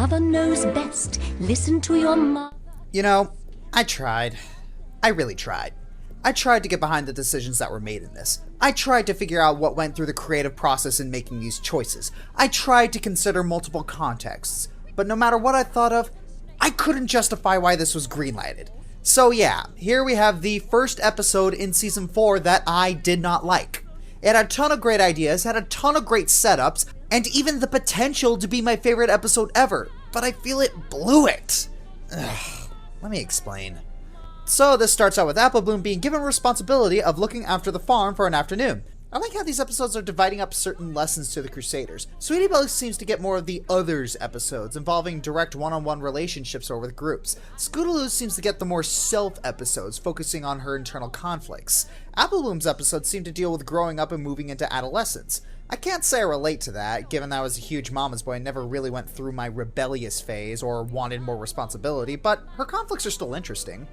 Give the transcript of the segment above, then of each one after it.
mother knows best. Listen to your mother. You know, I tried. I really tried. I tried to get behind the decisions that were made in this. I tried to figure out what went through the creative process in making these choices. I tried to consider multiple contexts. But no matter what I thought of, I couldn't justify why this was greenlighted. So yeah, here we have the first episode in Season 4 that I did not like. It had a ton of great ideas, had a ton of great setups, and even the potential to be my favorite episode ever, but I feel it blew it. Ugh, let me explain. So this starts out with Apple Bloom being given responsibility of looking after the farm for an afternoon. I like how these episodes are dividing up certain lessons to the Crusaders. Sweetie Belle seems to get more of the Others episodes, involving direct one-on-one relationships or with groups. Scootaloo seems to get the more self episodes, focusing on her internal conflicts. Apple Bloom's episodes seem to deal with growing up and moving into adolescence. I can't say I relate to that, given that I was a huge mama's boy and never really went through my rebellious phase or wanted more responsibility, but her conflicts are still interesting.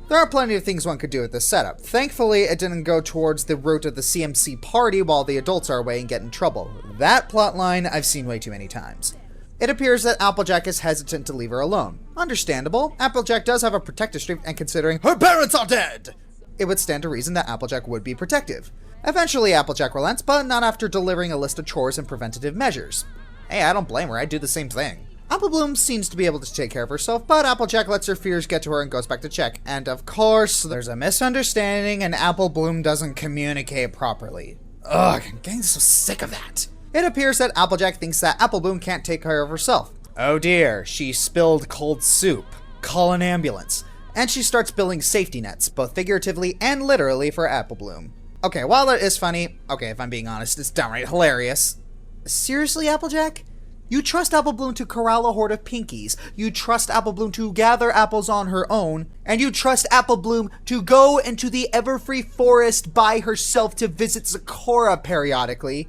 There are plenty of things one could do with this setup. Thankfully, it didn't go towards the route of the CMC party while the adults are away and get in trouble. That plotline I've seen way too many times. It appears that Applejack is hesitant to leave her alone. Understandable. Applejack does have a protective streak, and considering her parents are dead, it would stand to reason that Applejack would be protective. Eventually, Applejack relents, but not after delivering a list of chores and preventative measures. Hey, I don't blame her, I'd do the same thing. Apple Bloom seems to be able to take care of herself, but Applejack lets her fears get to her and goes back to check. And of course, there's a misunderstanding and Apple Bloom doesn't communicate properly. Ugh, I'm getting so sick of that. It appears that Applejack thinks that Apple Bloom can't take care of herself. Oh dear, she spilled cold soup. Call an ambulance. And she starts building safety nets, both figuratively and literally, for Apple Bloom. Okay, while that is funny, okay, if I'm being honest, it's downright hilarious. Seriously, Applejack? You trust Apple Bloom to corral a horde of Pinkies, you trust Apple Bloom to gather apples on her own, and you trust Apple Bloom to go into the Everfree Forest by herself to visit Sakura periodically.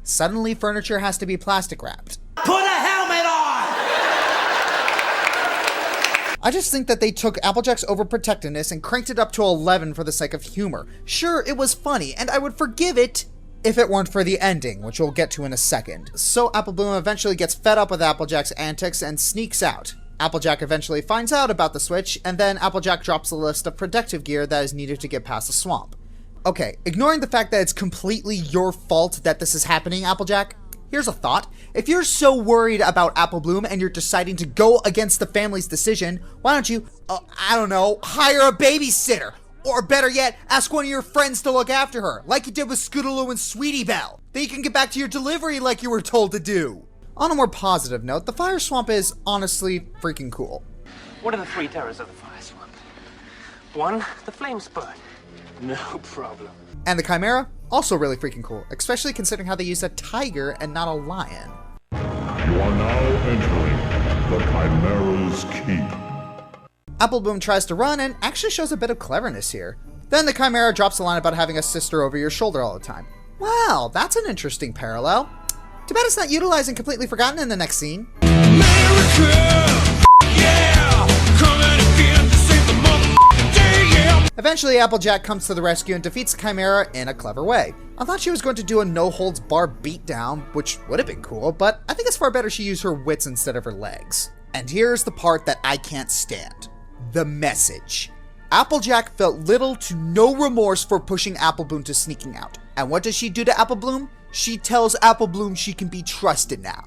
Suddenly, furniture has to be plastic wrapped. Put a helmet on! I just think that they took Applejack's overprotectiveness and cranked it up to 11 for the sake of humor. Sure, it was funny, and I would forgive it if it weren't for the ending, which we'll get to in a second. So Apple Bloom eventually gets fed up with Applejack's antics and sneaks out. Applejack eventually finds out about the switch, and then Applejack drops a list of protective gear that is needed to get past the swamp. Okay, ignoring the fact that it's completely your fault that this is happening, Applejack, here's a thought. If you're so worried about Apple Bloom and you're deciding to go against the family's decision, why don't you, I don't know, hire a babysitter? Or better yet, ask one of your friends to look after her, like you did with Scootaloo and Sweetie Belle. Then you can get back to your delivery like you were told to do. On a more positive note, the fire swamp is honestly freaking cool. What are the three terrors of the fire swamp? 1, the flame spurt. No problem. And the Chimera, also really freaking cool, especially considering how they used a tiger and not a lion. You are now entering the Chimera's Keep. Apple Bloom tries to run and actually shows a bit of cleverness here. Then the Chimera drops a line about having a sister over your shoulder all the time. Wow, that's an interesting parallel. Too bad it's not utilized and completely forgotten in the next scene. America! Yeah! Coming again to save the motherfucking day, yeah! Eventually, Applejack comes to the rescue and defeats the Chimera in a clever way. I thought she was going to do a no-holds-barred beatdown, which would have been cool, but I think it's far better she used her wits instead of her legs. And here's the part that I can't stand. The message. Applejack felt little to no remorse for pushing Apple Bloom to sneaking out. And what does she do to Apple Bloom? She tells Apple Bloom she can be trusted now.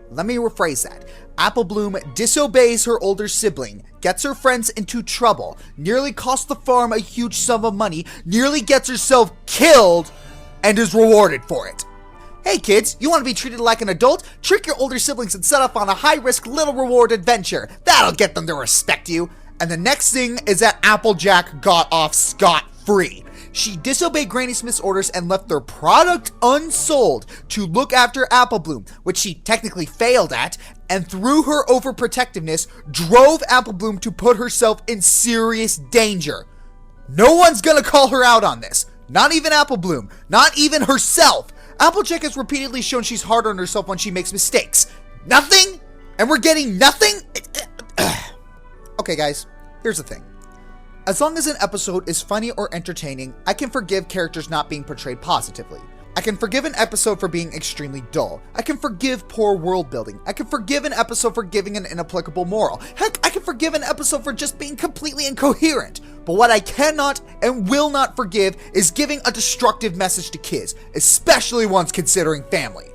Let me rephrase that. Apple Bloom disobeys her older sibling, gets her friends into trouble, nearly costs the farm a huge sum of money, nearly gets herself killed, and is rewarded for it. Hey kids, you want to be treated like an adult? Trick your older siblings and set off on a high-risk, little-reward adventure. That'll get them to respect you. And the next thing is that Applejack got off scot-free. She disobeyed Granny Smith's orders and left their product unsold to look after Apple Bloom, which she technically failed at, and through her overprotectiveness, drove Apple Bloom to put herself in serious danger. No one's gonna call her out on this. Not even Apple Bloom. Not even herself. Applejack has repeatedly shown she's hard on herself when she makes mistakes. Nothing? And we're getting nothing? Okay guys, here's the thing. As long as an episode is funny or entertaining, I can forgive characters not being portrayed positively. I can forgive an episode for being extremely dull. I can forgive poor world building. I can forgive an episode for giving an inapplicable moral. Heck, I can forgive an episode for just being completely incoherent. But what I cannot and will not forgive is giving a destructive message to kids, especially ones considering family.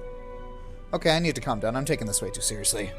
Okay, I need to calm down. I'm taking this way too seriously.